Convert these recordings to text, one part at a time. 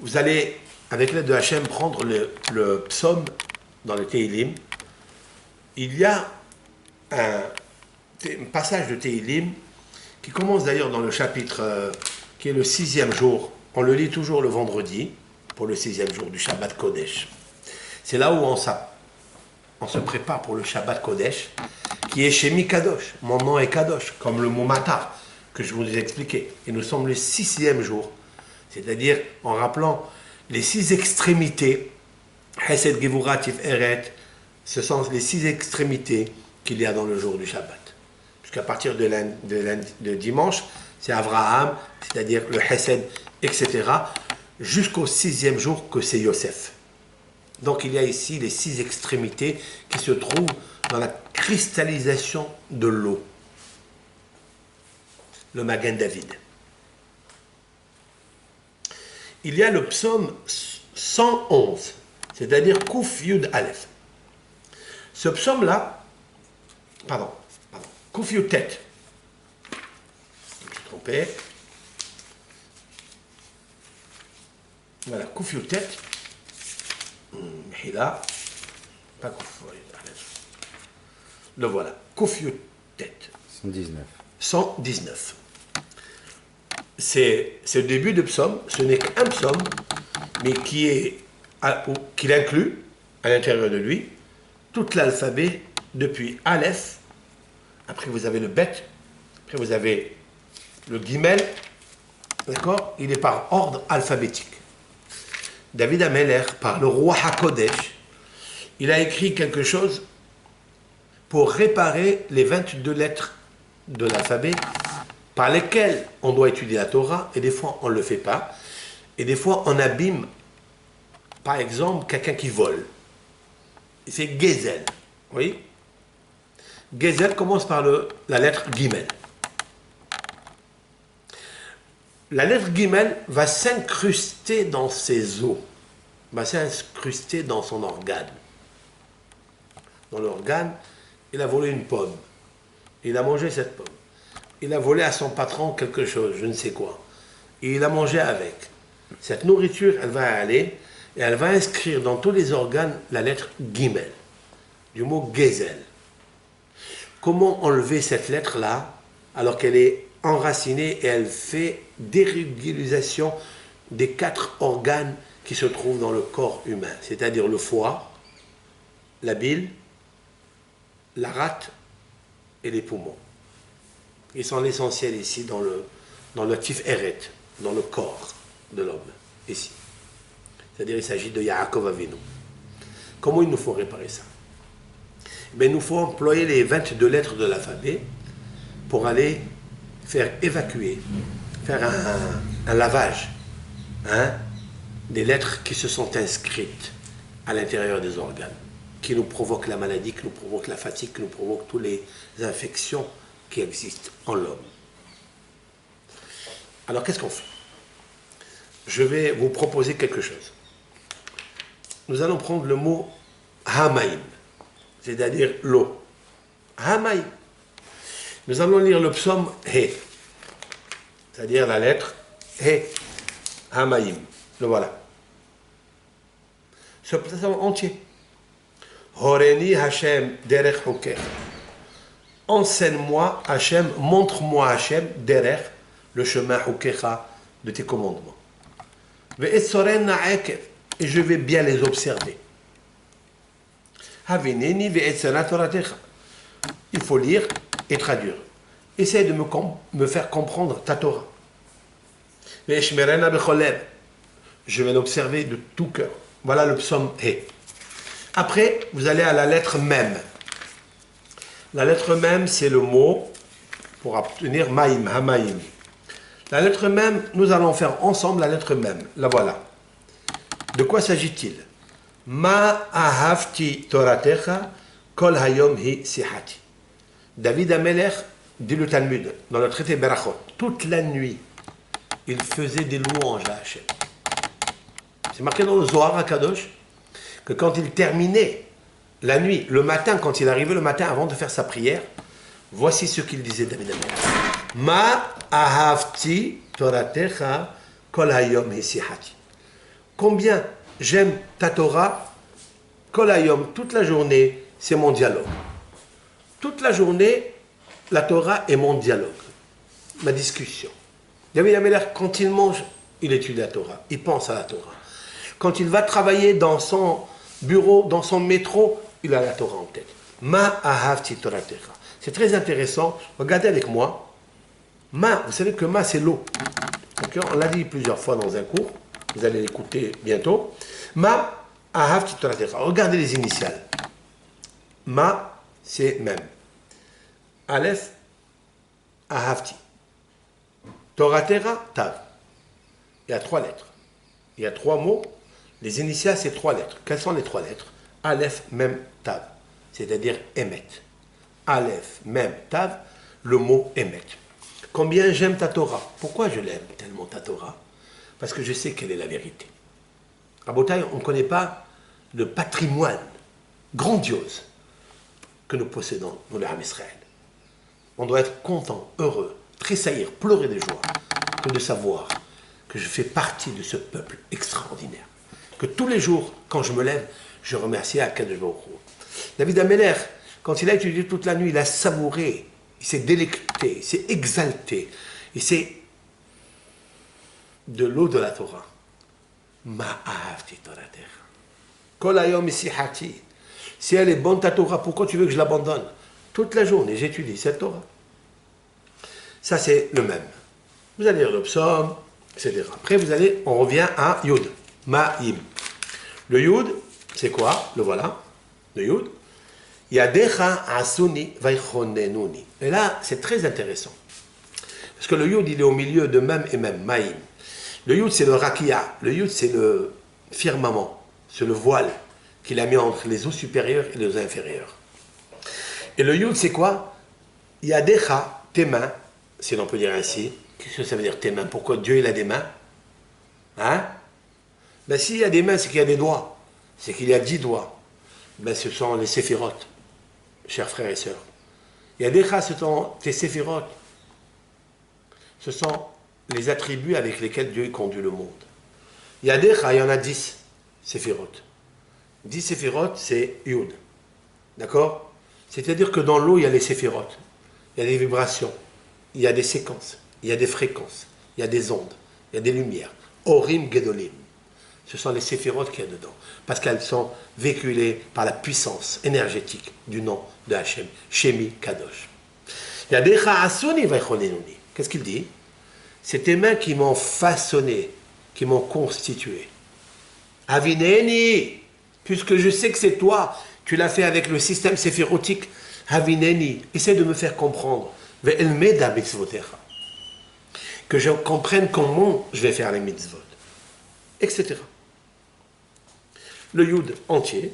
Vous allez, avec l'aide de Hachem, prendre le psaume dans le Tehillim. Il y a un passage de Tehillim qui commence d'ailleurs dans le chapitre qui est le 6e jour. On le lit toujours le vendredi, pour le 6e jour du Shabbat Kodesh. C'est là où on se prépare pour le Shabbat Kodesh, qui est chez Mikadosh. Mon nom est Kadosh, comme le mot Matar, que je vous ai expliqué. Et nous sommes le 6e jour, c'est-à-dire en rappelant les 6 extrémités, Hesed, Gevurah, Tiferet, ce sont les 6 extrémités qu'il y a dans le jour du Shabbat. Puisqu'à partir de dimanche, c'est Avraham, c'est-à-dire le Hesed, etc., jusqu'au 6e jour que c'est Yosef. Donc il y a ici les 6 extrémités qui se trouvent dans la cristallisation de l'eau. Le Magen David. Il y a le psaume 111, c'est-à-dire Kouf Yud Aleph. Ce psaume-là, Kouf Yud Tet. Je me suis trompé. Voilà, Kouf Yud Tet. Là, pas Kouf Yud Aleph. Le voilà, Kouf Yud Tet. 119. 119. C'est le début de psaume, ce n'est qu'un psaume, mais qu'il inclut à l'intérieur de lui tout l'alphabet depuis Aleph, après vous avez le Bet, après vous avez le Gimel, d'accord? Il est par ordre alphabétique. David Ameler, par le roi HaKodesh, il a écrit quelque chose pour réparer les 22 lettres de l'alphabet par lesquelles on doit étudier la Torah, et des fois on ne le fait pas, et des fois on abîme, par exemple, quelqu'un qui vole. C'est Gezel, oui. Gezel commence par la lettre Gimel. La lettre Gimel va s'incruster dans ses os, va s'incruster dans son organe. Dans l'organe, il a volé une pomme. Il a mangé cette pomme. Il a volé à son patron quelque chose, je ne sais quoi. Et il a mangé avec. Cette nourriture, elle va aller et elle va inscrire dans tous les organes la lettre Gimel, du mot Gezel. Comment enlever cette lettre-là alors qu'elle est enracinée et elle fait dérégulation des 4 organes qui se trouvent dans le corps humain, c'est-à-dire le foie, la bile, la rate et les poumons. Ils sont l'essentiel ici dans le Tiferet, dans le corps de l'homme, ici. C'est-à-dire il s'agit de Yaakov Avinu. Comment il nous faut réparer ça? Il nous faut employer les 22 lettres de l'alphabet pour aller faire évacuer, faire un lavage des lettres qui se sont inscrites à l'intérieur des organes, qui nous provoquent la maladie, qui nous provoquent la fatigue, qui nous provoquent toutes les infections qui existent en l'homme. Alors qu'est-ce qu'on fait? Je vais vous proposer quelque chose. Nous allons prendre le mot Hamaïm, c'est-à-dire l'eau. Hamaïm. Nous allons lire le psaume He, c'est-à-dire la lettre He, Hamaïm. Le voilà. Ce psaume entier. Horeni Hashem derech hokech. Enseigne-moi Hachem, montre-moi Hachem, derrière le chemin Hukecha de tes commandements. Et je vais bien les observer. Il faut lire et traduire. Essaye de me faire comprendre ta Torah. Je vais l'observer de tout cœur. Voilà le psaume He. Après, vous allez à la lettre Mem. La lettre Mem, c'est le mot pour obtenir Maïm, Hamaïm. La lettre Mem, nous allons faire ensemble la lettre Mem. La voilà. De quoi s'agit-il? Ma ahavti toratecha kol hayom hi sihati. David Ameler dit le Talmud, dans le traité Berachot, toute la nuit, il faisait des louanges à Hachem. C'est marqué dans le Zohar HaKadosh que quand il terminait la nuit, le matin, quand il arrivait le matin avant de faire sa prière, voici ce qu'il disait David Ameler. Ma ahavti toratecha kol hayom hi sihati. Combien j'aime ta Torah, Kolayom, toute la journée, c'est mon dialogue. Toute la journée, la Torah est mon dialogue, ma discussion. David Ameller, quand il mange, il étudie la Torah, il pense à la Torah. Quand il va travailler dans son bureau, dans son métro, il a la Torah en tête. Ma ahavti Toratecha. C'est très intéressant. Regardez avec moi. Ma, vous savez que ma, c'est l'eau. Okay, on l'a dit plusieurs fois dans un cours. Vous allez l'écouter bientôt. Ma ahavti Toratecha. Regardez les initiales. Ma, c'est même. Aleph, ahavti. Toratecha, tav. Il y a 3 lettres. Il y a 3 mots. Les initiales, c'est 3 lettres. Quelles sont les 3 lettres? Aleph, Mem, Tav. C'est-à-dire Emet. Aleph, Mem, Tav, le mot Emet. Combien j'aime ta Torah? Pourquoi je l'aime tellement ta Torah? Parce que je sais quelle est la vérité. À Botaï, on ne connaît pas le patrimoine grandiose que nous possédons dans le Ham Israël. On doit être content, heureux, tressaillir, pleurer de joie que de savoir que je fais partie de ce peuple extraordinaire. Que tous les jours, quand je me lève, je remercie Akadosh Baruch Hu. David Ameller, quand il a étudié toute la nuit, il a savouré, il s'est délecté, il s'est exalté, il s'est de l'eau de la Torah. Ma ahavti Toratecha. Kol hayom isihati. Si elle est bonne ta Torah, pourquoi tu veux que je l'abandonne? Toute la journée, j'étudie cette Torah. Ça, c'est le même. Vous allez lire le psaume, etc. Après, on revient à Yud. Ma'im. Le Yud, c'est quoi? Le voilà. Le Yud. Yadecha asuni vaichonenuni. Et là, c'est très intéressant. Parce que le Yud, il est au milieu de même et même. Ma'im. Le Yud, c'est le rakia. Le Yud, c'est le firmament. C'est le voile qu'il a mis entre les eaux supérieures et les eaux inférieures. Et le Yud, c'est quoi? Yadecha, tes mains, si l'on peut dire ainsi. Qu'est-ce que ça veut dire tes mains? Pourquoi Dieu, il a des mains? Hein? Ben, s'il y a des mains, c'est qu'il y a des doigts. C'est qu'il y a 10 doigts. Ben, ce sont les séphirotes, chers frères et sœurs. Il y a des cas, ce sont tes séphirotes. Ce sont les attributs avec lesquels Dieu conduit le monde. Il y a des cas, il y en a 10 séphirotes. 10 séphirotes, c'est Yud. D'accord? C'est-à-dire que dans l'eau, il y a les séphirotes. Il y a des vibrations. Il y a des séquences. Il y a des fréquences. Il y a des ondes. Il y a des lumières. Orim Gedolim. Ce sont les séphirotes qu'il y a dedans. Parce qu'elles sont véhiculées par la puissance énergétique du nom de Hachem. Shemi Kadosh. Qu'est-ce qu'il dit? C'est tes mains qui m'ont façonné, qui m'ont constitué. Avineni, puisque je sais que c'est toi, tu l'as fait avec le système séphirotique. Avineni, essaie de me faire comprendre. Que je comprenne comment je vais faire les mitzvot. Etc. Le Yud entier.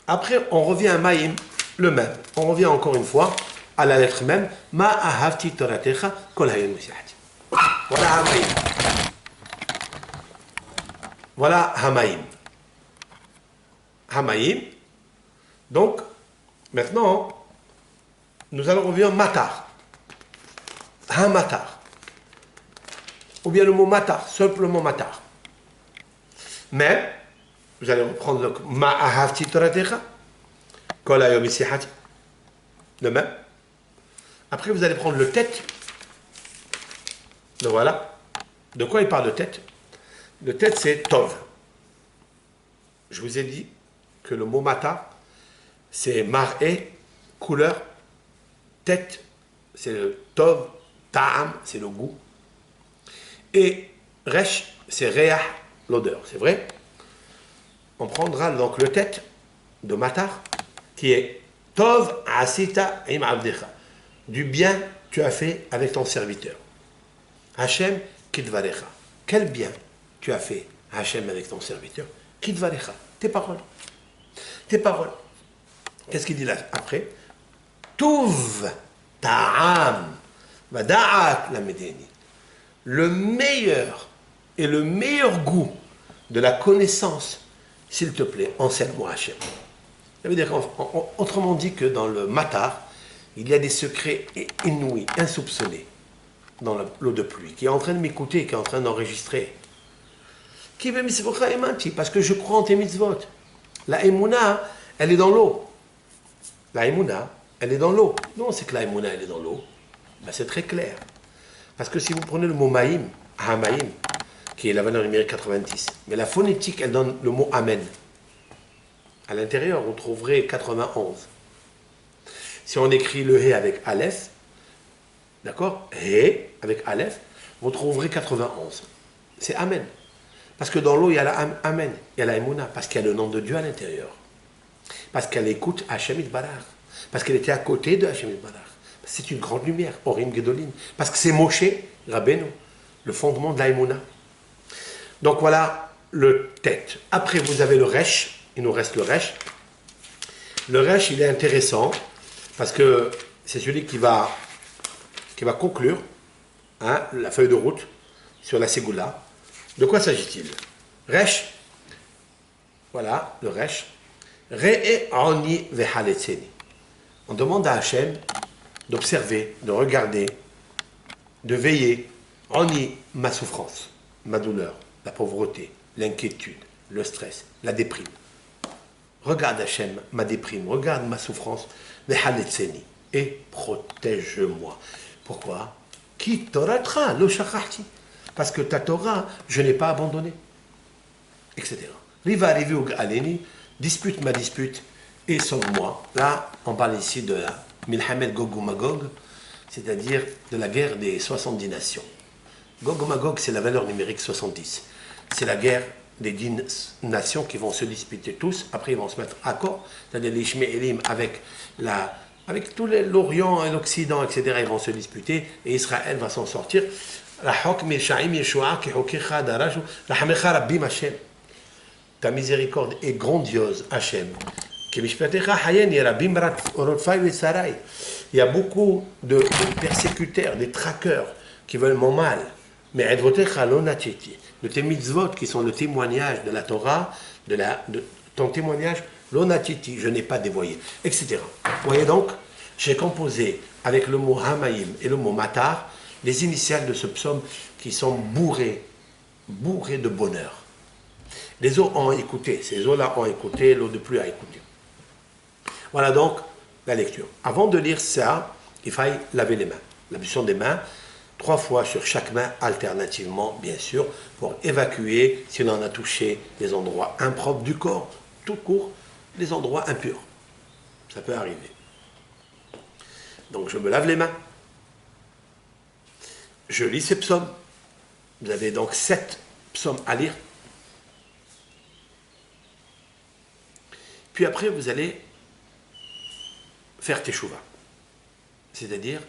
Après, on revient à Maïm, le même. On revient encore une fois à la lettre même. Ma ahavti toratecha kol hayom misihati. Voilà Hamaïm. Voilà Hamaïm. Hamaïm. Donc, maintenant, nous allons revenir Matar. Hamatar. Ou bien le mot Matar, simplement Matar. Mais, vous allez reprendre le Ma'ahavti Toratecha, Kol hayom isihati, le même. Après, vous allez prendre le tête. Le voilà. De quoi il parle de tête? Le tête, c'est Tov. Je vous ai dit que le mot Mata, c'est mar'e, couleur. Tête, c'est le Tov. Ta'am, c'est le goût. Et Resh, c'est Reah, l'odeur. C'est vrai? On prendra donc le tête de Matar, qui est Tov asita im abdecha. Du bien tu as fait avec ton serviteur. Hachem kidvarecha. Quel bien tu as fait, Hachem, avec ton serviteur? Kidvarecha. Tes paroles. Tes paroles. Qu'est-ce qu'il dit là après? Tuv ta'am vada'at la medeni. Le meilleur et le meilleur goût de la connaissance, s'il te plaît, enseigne-moi Hachem. Ça veut dire, autrement dit, que dans le Matar, il y a des secrets inouïs, insoupçonnés dans l'eau de pluie, qui est en train de m'écouter, qui est en train d'enregistrer. Qui veut mitzvocha emanti? Parce que je crois en tes mitzvot. La emuna, elle est dans l'eau. La emuna, elle est dans l'eau. Non, c'est que la emuna, elle est dans l'eau. Ben, c'est très clair. Parce que si vous prenez le mot maïm, hamaïm, qui est la valeur numérique 90, mais la phonétique, elle donne le mot amen. À l'intérieur, vous trouverez 91. Si on écrit le he avec aleph, d'accord, he avec aleph, vous trouverez 91. C'est amen. Parce que dans l'eau, il y a la amen, il y a la emuna, parce qu'il y a le nom de Dieu à l'intérieur. Parce qu'elle écoute Hachem Itbarach. Parce qu'elle était à côté de Hachem Itbarach. C'est une grande lumière, Orim Gedolim. Parce que c'est Moshe Rabbeinu, le fondement de la emuna. Donc voilà le tête. Après, vous avez le resh. Il nous reste le resh. Le resh, il est intéressant parce que c'est celui qui va conclure la feuille de route sur la Ségoula. De quoi s'agit-il? Resh, voilà, le resh. Re'e ani vehaletseni. On demande à Hachem d'observer, de regarder, de veiller. Ani, ma souffrance, ma douleur, la pauvreté, l'inquiétude, le stress, la déprime. Regarde Hachem, ma déprime, regarde ma souffrance, vehaletseni, et protège-moi. Pourquoi? Ki toratra lo shachachti. Parce que ta Torah, je n'ai pas abandonné. Etc. Riva riviug aleni, dispute ma dispute, et sauve-moi. Là, on parle ici de la Milhamet Gog ou Magog, c'est-à-dire de la guerre des 70 nations. Gog ou Magog, c'est la valeur numérique 70. C'est la guerre des 10 nations qui vont se disputer tous. Après, ils vont se mettre à accord. C'est-à-dire les Ishmaélim avec tout l'Orient et l'Occident, etc. Ils vont se disputer et Israël va s'en sortir. Ta miséricorde est grandiose, Hachem. Il y a beaucoup de persécuteurs, des traqueurs qui veulent mon mal. Mais de tes mitzvot qui sont le témoignage de la Torah, de ton témoignage, l'onatiti, je n'ai pas dévoyé, etc. Vous voyez donc, j'ai composé avec le mot hamaïm et le mot matar les initiales de ce psaume qui sont bourrés de bonheur. Les eaux ont écouté, ces eaux-là ont écouté, l'eau de pluie a écouté. Voilà donc la lecture. Avant de lire ça, il faille laver les mains. L'ablution des mains, 3 fois sur chaque main, alternativement, bien sûr, pour évacuer si l'on a touché les endroits impropres du corps, tout court, les endroits impurs. Ça peut arriver. Donc je me lave les mains. Je lis ces psaumes. Vous avez donc 7 psaumes à lire. Puis après, vous allez faire teshuva. C'est-à-dire,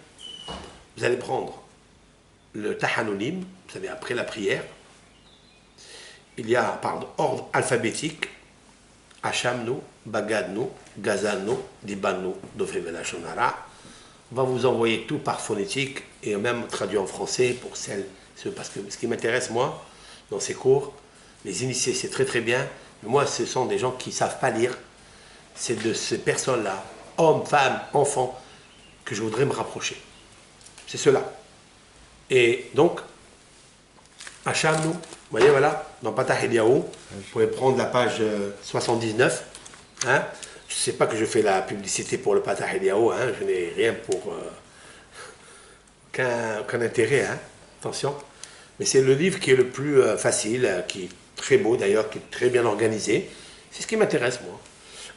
vous allez prendre le tahanunim, vous savez, après la prière. Il y a, par ordre alphabétique, Hachamnu, Bagadnu, Gazalnu, Dibanu, Dofevela Shonara. On va vous envoyer tout par phonétique et même traduit en français pour ceux, parce que ce qui m'intéresse, moi, dans ces cours, les initiés, c'est très très bien, mais moi, ce sont des gens qui ne savent pas lire. C'est de ces personnes-là, hommes, femmes, enfants, que je voudrais me rapprocher. C'est cela. Et donc, Hachamnu, vous voyez, voilà, dans Patah Eliyahu, vous pouvez prendre la page 79. Hein, je ne sais pas que je fais la publicité pour le Patah Eliyahu, hein, je n'ai rien pour qu'un intérêt, hein, attention. Mais c'est le livre qui est le plus facile, qui est très beau d'ailleurs, qui est très bien organisé. C'est ce qui m'intéresse, moi.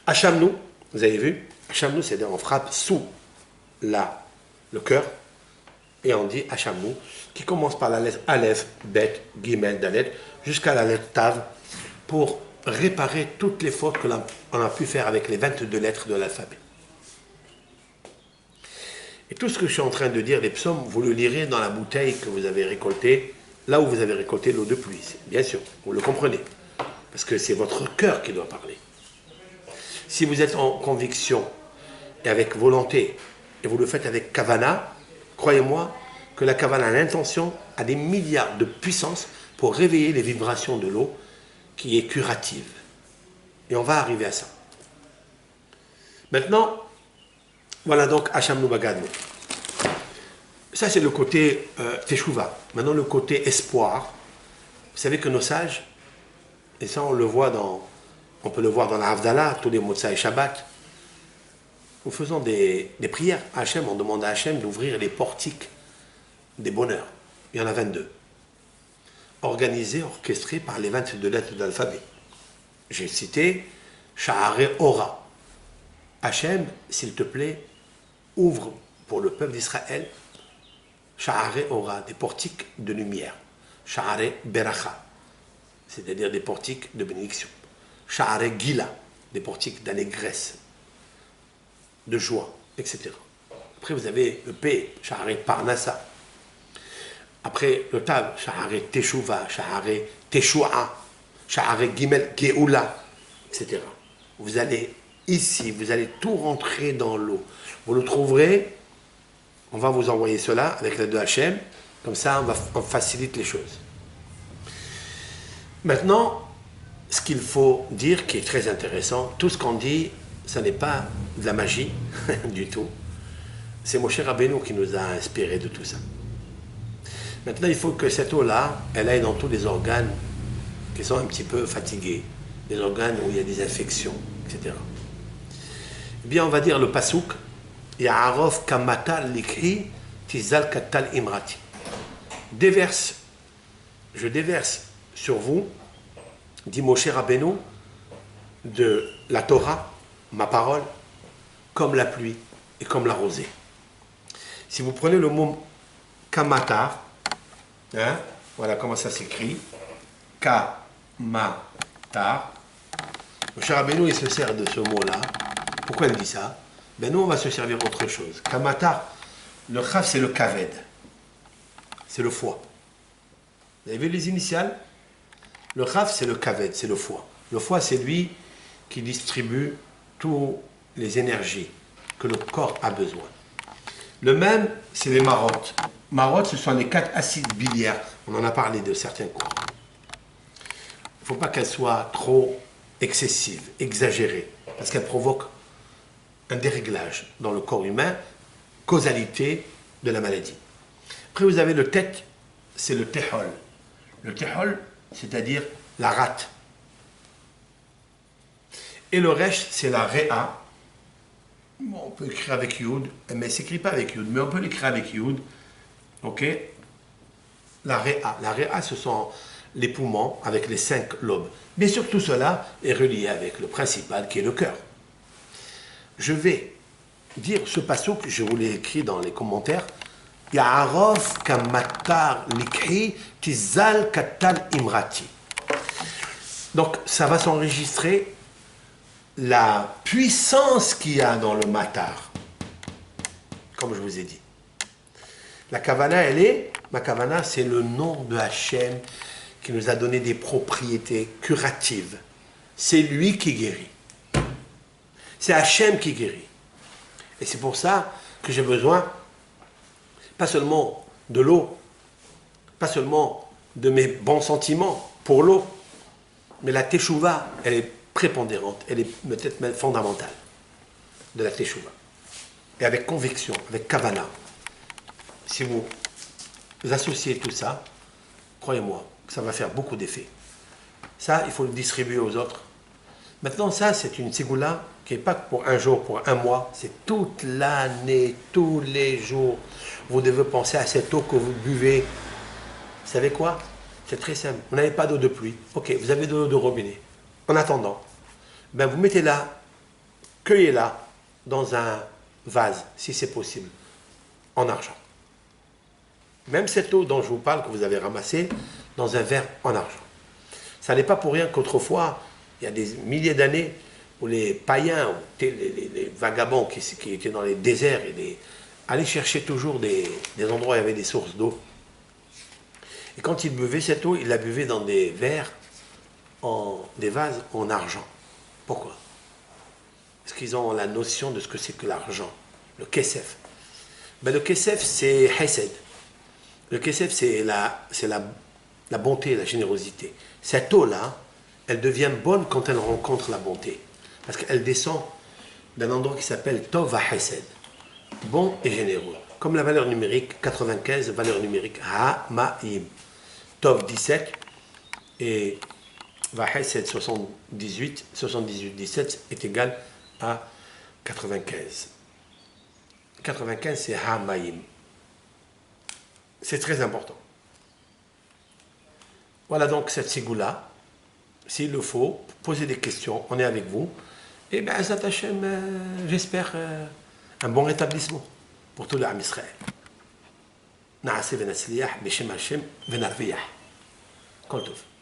Hachamnu, vous avez vu, Hachamnu, c'est-à-dire on frappe sous le cœur, et on dit Hachamnu, qui commence par la lettre Aleph, Bet, Gimel, Dalet, jusqu'à la lettre Tav, pour réparer toutes les fautes que l'on a pu faire avec les 22 lettres de l'alphabet. Et tout ce que je suis en train de dire, les psaumes, vous le lirez dans la bouteille que vous avez récoltée, là où vous avez récolté l'eau de pluie, bien sûr, vous le comprenez, parce que c'est votre cœur qui doit parler. Si vous êtes en conviction et avec volonté, et vous le faites avec kavana, croyez-moi que la kavana, l'intention, a des milliards de puissance pour réveiller les vibrations de l'eau qui est curative. Et on va arriver à ça. Maintenant, voilà donc Hachamnu Bagadnu. Ça, c'est le côté teshuva. Maintenant, le côté espoir. Vous savez que nos sages, Et ça, on peut le voir dans la Havdalah, tous les Motsa et Shabbat. Nous faisons des prières à Hachem, on demande à Hachem d'ouvrir les portiques des bonheurs. Il y en a 22. Organisés, orchestrés par les 22 lettres de l'alphabet. J'ai cité Sha'are Ora. Hachem, s'il te plaît, ouvre pour le peuple d'Israël Sha'are Ora, des portiques de lumière. Sha'are Beracha, c'est-à-dire des portiques de bénédiction. Sha'are Gila, des portiques d'allégresse, de joie, etc. Après, vous avez le P, Sha'are Parnassa. Après, le Tav, Sha'are Teshuva, Sha'are Teshua, Sha'are Gimel Geoula, etc. Vous allez ici, vous allez tout rentrer dans l'eau. Vous le trouverez, on va vous envoyer cela avec l'aide de Hachem, comme ça on facilite les choses. Maintenant, ce qu'il faut dire qui est très intéressant, tout ce qu'on dit, ça n'est pas de la magie du tout. C'est Moshe Rabbeinu qui nous a inspiré de tout ça. Maintenant, il faut que cette eau-là, elle aille dans tous les organes qui sont un petit peu fatigués, des organes où il y a des infections, etc. Eh bien, on va dire le pasouk, Ya'arov kamatal likhi tizal katal imrati. Je déverse sur vous, dit Moshe Rabbeinu, de la Torah, ma parole, comme la pluie et comme la rosée. Si vous prenez le mot kamata, hein, voilà comment ça s'écrit, kamata, Moshe Rabbeinu il se sert de ce mot-là. Pourquoi il dit ça? Ben nous on va se servir autre chose. Kamata, le chaf c'est le kaved, c'est le foie. Vous avez vu les initiales? Le chaf c'est le kaved, c'est le foie. Le foie c'est lui qui distribue toutes les énergies que le corps a besoin. Le même, c'est les marottes. Marottes, ce sont les 4 acides biliaires. On en a parlé de certains cours. Il ne faut pas qu'elles soient trop excessives, exagérées, parce qu'elles provoquent un déréglage dans le corps humain, causalité de la maladie. Après, vous avez le tête, c'est le tehol. Le tehol, c'est-à-dire la rate. Et le resh, c'est la réa. Bon, on peut écrire avec Yud, mais il ne s'écrit pas avec Yud, mais on peut l'écrire avec Yud. Ok? La réa. La réa, ce sont les poumons avec les 5 lobes. Bien sûr, tout cela est relié avec le principal qui est le cœur. Je vais dire ce passage que je vous l'ai écrit dans les commentaires. Ya'arov kamatar likhi tizal katal imrati. Donc, ça va s'enregistrer la puissance qu'il y a dans le matar, comme je vous ai dit. La kavana, ma kavana, c'est le nom de Hachem qui nous a donné des propriétés curatives. C'est lui qui guérit. C'est Hachem qui guérit. Et c'est pour ça que j'ai besoin, pas seulement de l'eau, pas seulement de mes bons sentiments pour l'eau, mais la teshuva, elle est prépondérante, elle est peut-être même fondamentale de la teshuva. Et avec conviction, avec kavana, si vous associez tout ça, croyez-moi, ça va faire beaucoup d'effets. Ça, il faut le distribuer aux autres. Maintenant, ça, c'est une ségoula qui n'est pas pour un jour, pour un mois, c'est toute l'année, tous les jours. Vous devez penser à cette eau que vous buvez. Vous savez quoi? C'est très simple. Vous n'avez pas d'eau de pluie. Ok, vous avez de l'eau de robinet. En attendant, ben vous mettez-la, cueillez-la dans un vase, si c'est possible, en argent. Même cette eau dont je vous parle, que vous avez ramassée, dans un verre en argent. Ça n'est pas pour rien qu'autrefois, il y a des milliers d'années, où les païens, les vagabonds qui étaient dans les déserts, allaient chercher toujours des endroits où il y avait des sources d'eau. Et quand ils buvaient cette eau, ils la buvaient dans des verres, des vases en argent. Pourquoi? Parce qu'ils ont la notion de ce que c'est que l'argent, le kesef. Ben, le kesef, c'est hesed. Le kesef, c'est la bonté, la générosité. Cette eau-là, elle devient bonne quand elle rencontre la bonté. Parce qu'elle descend d'un endroit qui s'appelle Tov HaHesed, bon et généreux. Comme la valeur numérique, 95, valeur numérique Ha-Ma-Im. Tov 17 et واحد c'est 78, 78-17 est égal à 95. 95 c'est Hamaïm. C'est très important. Voilà donc cette sigoula. S'il le faut, posez des questions, on est avec vous. Et bien, j'espère un bon rétablissement pour tout l'âme Israël. نعسي بنا سليح بشم هشم بنرفيح كل توفيق